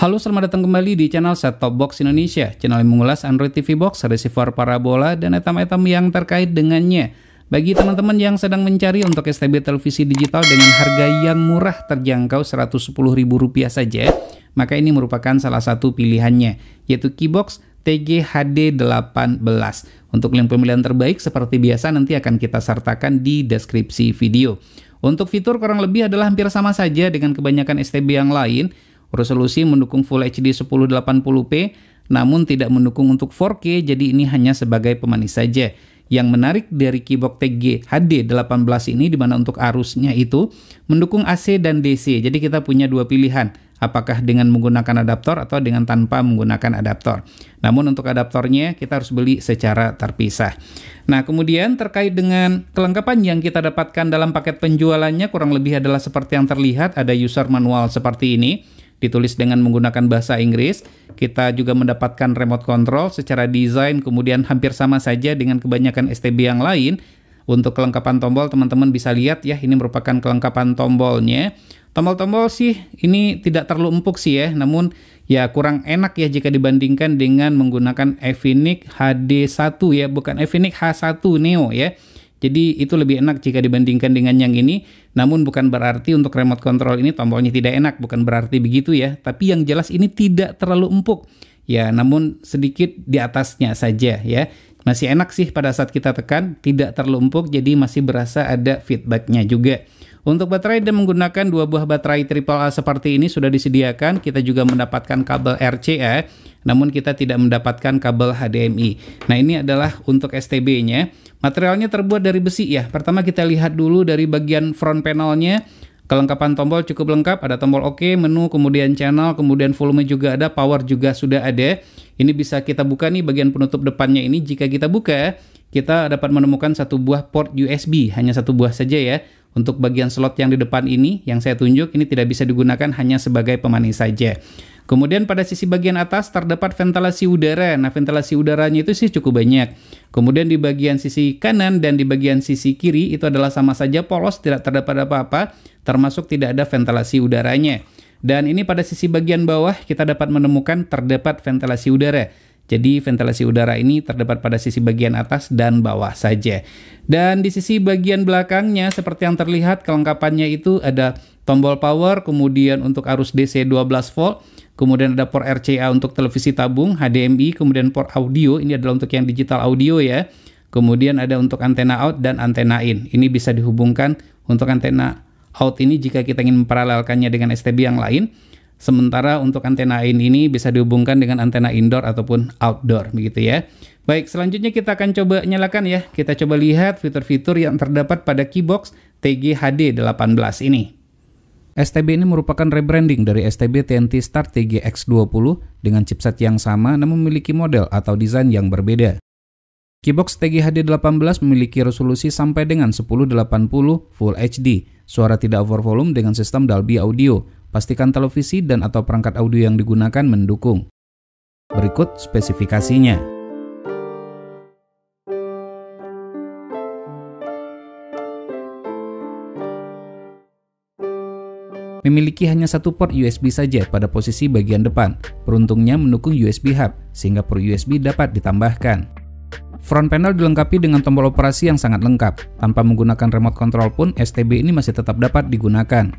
Halo, selamat datang kembali di channel Set Top Box Indonesia, channel yang mengulas Android TV Box, receiver parabola, dan item-item yang terkait dengannya. Bagi teman-teman yang sedang mencari untuk STB televisi digital dengan harga yang murah terjangkau Rp110.000 saja, maka ini merupakan salah satu pilihannya, yaitu Keybox TG HD 18. Untuk link pemilihan terbaik seperti biasa nanti akan kita sertakan di deskripsi video. Untuk fitur kurang lebih adalah hampir sama saja dengan kebanyakan STB yang lain. Resolusi mendukung Full HD 1080p, namun tidak mendukung untuk 4K, jadi ini hanya sebagai pemanis saja. Yang menarik dari Keybox TG HD 18 ini dimana untuk arusnya itu mendukung AC dan DC, jadi kita punya dua pilihan, apakah dengan menggunakan adaptor atau dengan tanpa menggunakan adaptor. Namun untuk adaptornya kita harus beli secara terpisah. Nah, kemudian terkait dengan kelengkapan yang kita dapatkan dalam paket penjualannya kurang lebih adalah seperti yang terlihat, ada user manual seperti ini, ditulis dengan menggunakan bahasa Inggris. Kita juga mendapatkan remote control secara desain, kemudian hampir sama saja dengan kebanyakan STB yang lain. Untuk kelengkapan tombol, teman-teman bisa lihat ya, ini merupakan kelengkapan tombolnya. Tombol-tombol sih ini tidak terlalu empuk sih ya, namun ya kurang enak ya jika dibandingkan dengan menggunakan Efinix HD1 ya, bukan Efinix H1 Neo ya. Jadi itu lebih enak jika dibandingkan dengan yang ini, namun bukan berarti untuk remote control ini tombolnya tidak enak, bukan berarti begitu ya. Tapi yang jelas ini tidak terlalu empuk, ya namun sedikit di atasnya saja ya. Masih enak sih pada saat kita tekan, tidak terlalu empuk, jadi masih berasa ada feedbacknya juga. Untuk baterai dan menggunakan dua buah baterai AAA seperti ini sudah disediakan. Kita juga mendapatkan kabel RCA, namun kita tidak mendapatkan kabel HDMI. Nah, ini adalah untuk STB-nya. Materialnya terbuat dari besi ya. Pertama kita lihat dulu dari bagian front panelnya. Kelengkapan tombol cukup lengkap, ada tombol OK, menu, kemudian channel, kemudian volume juga ada, power juga sudah ada. Ini bisa kita buka nih bagian penutup depannya ini. Jika kita buka, kita dapat menemukan satu buah port USB, hanya satu buah saja ya. Untuk bagian slot yang di depan ini, yang saya tunjuk, ini tidak bisa digunakan, hanya sebagai pemanis saja. Kemudian pada sisi bagian atas terdapat ventilasi udara. Nah, ventilasi udaranya itu sih cukup banyak. Kemudian di bagian sisi kanan dan di bagian sisi kiri itu adalah sama saja polos, tidak terdapat apa-apa, termasuk tidak ada ventilasi udaranya. Dan ini pada sisi bagian bawah kita dapat menemukan terdapat ventilasi udara. Jadi ventilasi udara ini terdapat pada sisi bagian atas dan bawah saja. Dan di sisi bagian belakangnya seperti yang terlihat kelengkapannya itu ada tombol power, kemudian untuk arus DC 12 volt, kemudian ada port RCA untuk televisi tabung, HDMI, kemudian port audio, ini adalah untuk yang digital audio ya. Kemudian ada untuk antena out dan antena in. Ini bisa dihubungkan untuk antena out ini jika kita ingin memparalelkannya dengan STB yang lain. Sementara untuk antena in ini bisa dihubungkan dengan antena indoor ataupun outdoor begitu ya. Baik, selanjutnya kita akan coba nyalakan ya. Kita coba lihat fitur-fitur yang terdapat pada Keybox TG HD 18 ini. STB ini merupakan rebranding dari STB TNT Start TG X20 dengan chipset yang sama namun memiliki model atau desain yang berbeda. Keybox TG HD 18 memiliki resolusi sampai dengan 1080 Full HD, suara tidak over volume dengan sistem Dolby Audio. Pastikan televisi dan atau perangkat audio yang digunakan mendukung. Berikut spesifikasinya. Memiliki hanya satu port USB saja pada posisi bagian depan. Beruntungnya mendukung USB hub, sehingga port USB dapat ditambahkan. Front panel dilengkapi dengan tombol operasi yang sangat lengkap. Tanpa menggunakan remote control pun, STB ini masih tetap dapat digunakan.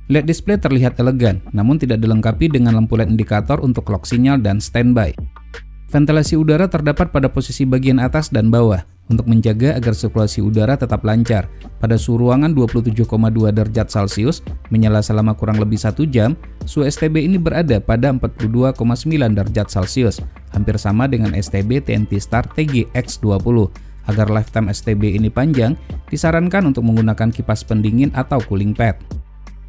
LED display terlihat elegan, namun tidak dilengkapi dengan lampu LED indikator untuk clock sinyal dan standby. Ventilasi udara terdapat pada posisi bagian atas dan bawah, untuk menjaga agar sirkulasi udara tetap lancar. Pada suhu ruangan 27,2 derajat Celcius, menyala selama kurang lebih 1 jam, suhu STB ini berada pada 42,9 derajat Celcius, hampir sama dengan STB TNT Start TG X20. Agar lifetime STB ini panjang, disarankan untuk menggunakan kipas pendingin atau cooling pad.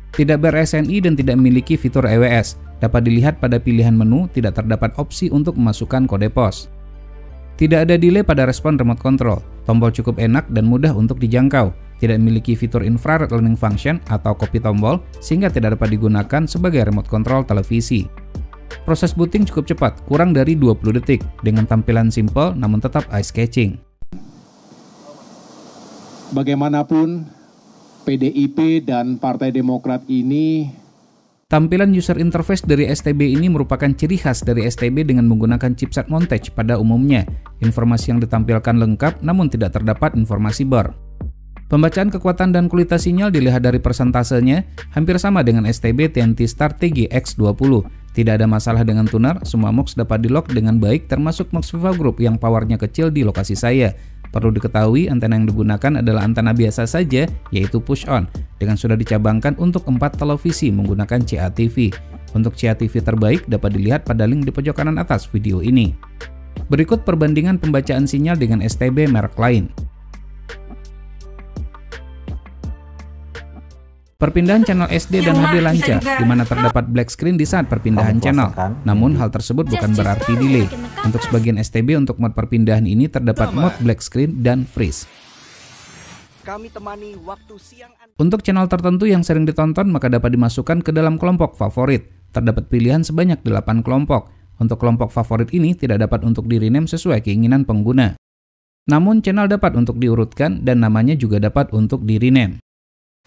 Tidak ber-SNI dan tidak memiliki fitur EWS. Dapat dilihat pada pilihan menu, tidak terdapat opsi untuk memasukkan kode pos. Tidak ada delay pada respon remote control. Tombol cukup enak dan mudah untuk dijangkau. Tidak memiliki fitur infrared learning function atau copy tombol, sehingga tidak dapat digunakan sebagai remote control televisi. Proses booting cukup cepat, kurang dari 20 detik, dengan tampilan simple namun tetap eye-catching. Bagaimanapun, PDIP dan Partai Demokrat ini Tampilan user interface dari STB ini merupakan ciri khas dari STB dengan menggunakan chipset montage pada umumnya. Informasi yang ditampilkan lengkap namun tidak terdapat informasi bar. Pembacaan kekuatan dan kualitas sinyal dilihat dari persentasenya, hampir sama dengan STB TNT Star TG X20. Tidak ada masalah dengan tuner, semua MUX dapat di-lock dengan baik termasuk MUX Viva Group yang powernya kecil di lokasi saya. Perlu diketahui, antena yang digunakan adalah antena biasa saja, yaitu push-on, dengan sudah dicabangkan untuk 4 televisi menggunakan CATV. Untuk CATV terbaik dapat dilihat pada link di pojok kanan atas video ini. Berikut perbandingan pembacaan sinyal dengan STB merek lain. Perpindahan channel SD dan HD lancar, di mana terdapat black screen di saat perpindahan channel. Namun hal tersebut bukan berarti delay. Untuk sebagian STB untuk mode perpindahan ini terdapat mode black screen dan freeze. Untuk channel tertentu yang sering ditonton maka dapat dimasukkan ke dalam kelompok favorit. Terdapat pilihan sebanyak 8 kelompok. Untuk kelompok favorit ini tidak dapat untuk di-rename sesuai keinginan pengguna. Namun channel dapat untuk diurutkan dan namanya juga dapat untuk di-rename.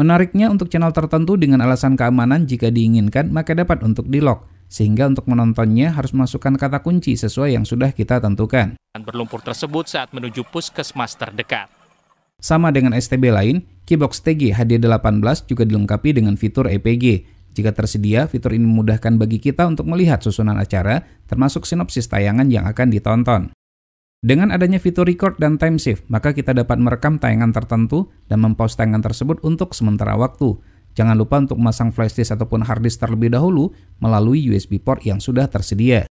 Menariknya, untuk channel tertentu dengan alasan keamanan jika diinginkan maka dapat untuk di-lock, sehingga untuk menontonnya harus masukkan kata kunci sesuai yang sudah kita tentukan. Berlumpur tersebut saat menuju puskesmas terdekat. Sama dengan STB lain, Keybox TG HD18 juga dilengkapi dengan fitur EPG. Jika tersedia, fitur ini memudahkan bagi kita untuk melihat susunan acara, termasuk sinopsis tayangan yang akan ditonton. Dengan adanya fitur record dan time shift, maka kita dapat merekam tayangan tertentu dan mempause tayangan tersebut untuk sementara waktu. Jangan lupa untuk memasang flashdisk ataupun harddisk terlebih dahulu melalui USB port yang sudah tersedia.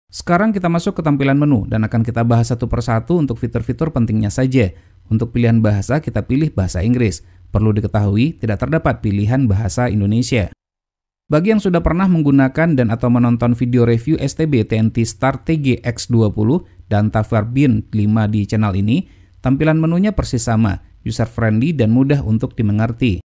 Sekarang kita masuk ke tampilan menu dan akan kita bahas satu persatu untuk fitur-fitur pentingnya saja. Untuk pilihan bahasa, kita pilih bahasa Inggris. Perlu diketahui, tidak terdapat pilihan bahasa Indonesia. Bagi yang sudah pernah menggunakan dan atau menonton video review STB TNT Star TG X20 dan TAVR Bin 5 di channel ini, tampilan menunya persis sama, user-friendly dan mudah untuk dimengerti.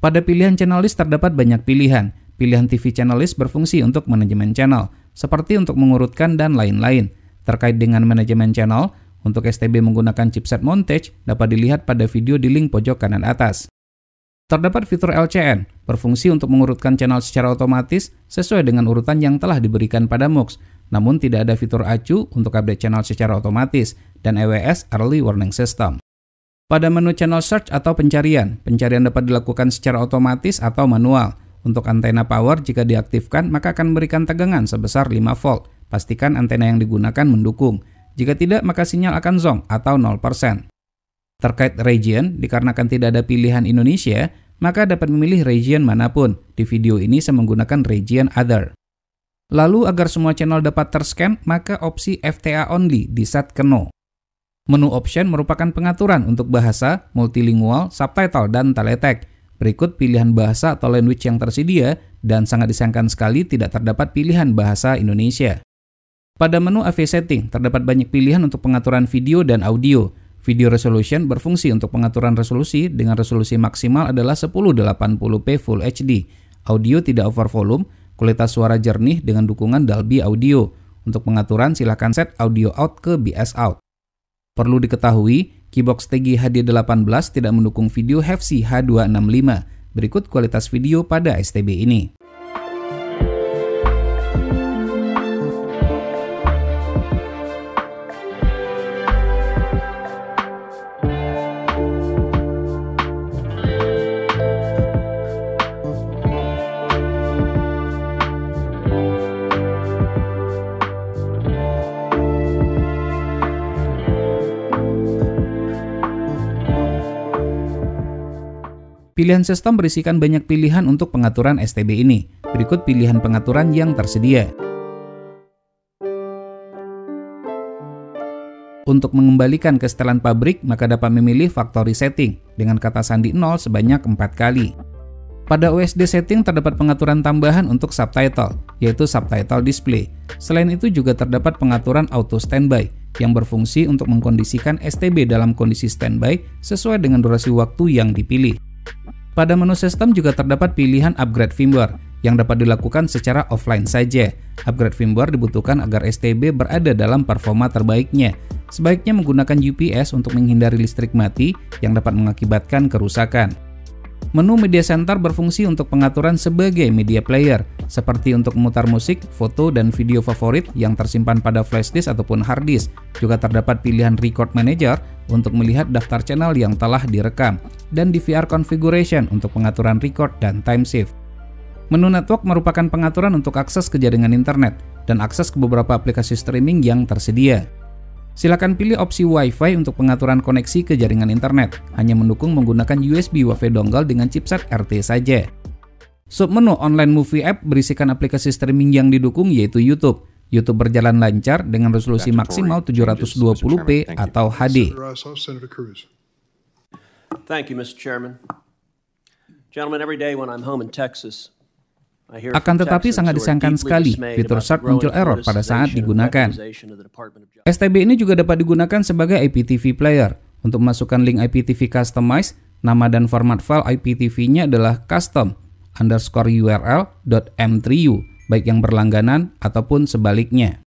Pada pilihan channel list terdapat banyak pilihan. Pilihan TV channel list berfungsi untuk manajemen channel, seperti untuk mengurutkan dan lain-lain. Terkait dengan manajemen channel, untuk STB menggunakan chipset montage dapat dilihat pada video di link pojok kanan atas. Terdapat fitur LCN, berfungsi untuk mengurutkan channel secara otomatis sesuai dengan urutan yang telah diberikan pada MUX, namun tidak ada fitur acu untuk update channel secara otomatis, dan EWS Early Warning System. Pada menu channel search atau pencarian dapat dilakukan secara otomatis atau manual. Untuk antena power, jika diaktifkan maka akan memberikan tegangan sebesar 5 volt. Pastikan antena yang digunakan mendukung. Jika tidak, maka sinyal akan zonk atau 0%. Terkait region, dikarenakan tidak ada pilihan Indonesia, maka dapat memilih region manapun. Di video ini saya menggunakan region Other. Lalu agar semua channel dapat terscan, maka opsi FTA Only di-set ke No. Menu option merupakan pengaturan untuk bahasa, multilingual, subtitle, dan teletext. Berikut pilihan bahasa atau language yang tersedia, dan sangat disayangkan sekali tidak terdapat pilihan bahasa Indonesia. Pada menu AV Setting, terdapat banyak pilihan untuk pengaturan video dan audio. Video resolution berfungsi untuk pengaturan resolusi dengan resolusi maksimal adalah 1080p Full HD. Audio tidak over volume, kualitas suara jernih dengan dukungan Dolby Audio. Untuk pengaturan silahkan set audio out ke BS out. Perlu diketahui, Keybox TG HD18 tidak mendukung video HEVC H265. Berikut kualitas video pada STB ini. Pilihan sistem berisikan banyak pilihan untuk pengaturan STB ini. Berikut pilihan pengaturan yang tersedia. Untuk mengembalikan ke setelan pabrik, maka dapat memilih factory setting dengan kata sandi 0 sebanyak 4 kali. Pada USD setting terdapat pengaturan tambahan untuk subtitle, yaitu subtitle display. Selain itu juga terdapat pengaturan auto standby yang berfungsi untuk mengkondisikan STB dalam kondisi standby sesuai dengan durasi waktu yang dipilih. Pada menu sistem juga terdapat pilihan upgrade firmware yang dapat dilakukan secara offline saja. Upgrade firmware dibutuhkan agar STB berada dalam performa terbaiknya. Sebaiknya menggunakan UPS untuk menghindari listrik mati yang dapat mengakibatkan kerusakan. Menu Media Center berfungsi untuk pengaturan sebagai media player, seperti untuk memutar musik, foto, dan video favorit yang tersimpan pada flash disk ataupun hard disk. Juga terdapat pilihan Record Manager untuk melihat daftar channel yang telah direkam, dan DVR Configuration untuk pengaturan record dan time shift. Menu Network merupakan pengaturan untuk akses ke jaringan internet dan akses ke beberapa aplikasi streaming yang tersedia. Silakan pilih opsi Wi-Fi untuk pengaturan koneksi ke jaringan internet, hanya mendukung menggunakan USB Wi-Fi dongle dengan chipset RT saja. Submenu Online Movie App berisikan aplikasi streaming yang didukung yaitu YouTube. YouTube berjalan lancar dengan resolusi maksimal 720p atau HD. Thank you, Mr. Chairman. Gentlemen, every day when I'm home in Texas, akan tetapi sangat disayangkan sekali fitur Search muncul error pada saat digunakan. STB ini juga dapat digunakan sebagai IPTV player. Untuk memasukkan link IPTV customize, nama dan format file IPTV-nya adalah custom_url.m3u, baik yang berlangganan ataupun sebaliknya.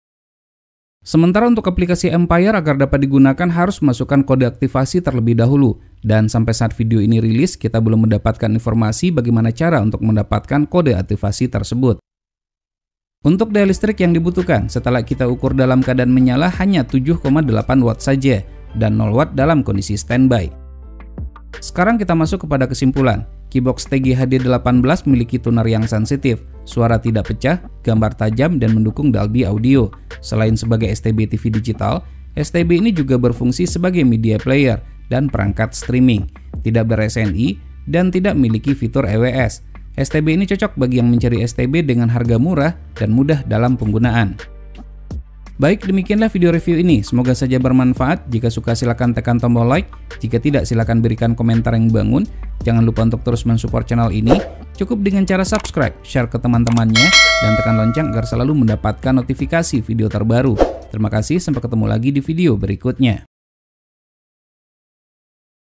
Sementara untuk aplikasi Empire agar dapat digunakan harus masukkan kode aktivasi terlebih dahulu. Dan sampai saat video ini rilis, kita belum mendapatkan informasi bagaimana cara untuk mendapatkan kode aktivasi tersebut. Untuk daya listrik yang dibutuhkan setelah kita ukur dalam keadaan menyala hanya 7,8 watt saja dan 0 watt dalam kondisi standby. Sekarang kita masuk kepada kesimpulan. Keybox TG-HD18 memiliki tuner yang sensitif, suara tidak pecah, gambar tajam, dan mendukung Dolby Audio. Selain sebagai STB TV digital, STB ini juga berfungsi sebagai media player dan perangkat streaming, tidak ber-SNI, dan tidak memiliki fitur EWS. STB ini cocok bagi yang mencari STB dengan harga murah dan mudah dalam penggunaan. Baik, demikianlah video review ini. Semoga saja bermanfaat. Jika suka silakan tekan tombol like. Jika tidak, silakan berikan komentar yang bangun. Jangan lupa untuk terus mensupport channel ini. Cukup dengan cara subscribe, share ke teman-temannya, dan tekan lonceng agar selalu mendapatkan notifikasi video terbaru. Terima kasih, sampai ketemu lagi di video berikutnya.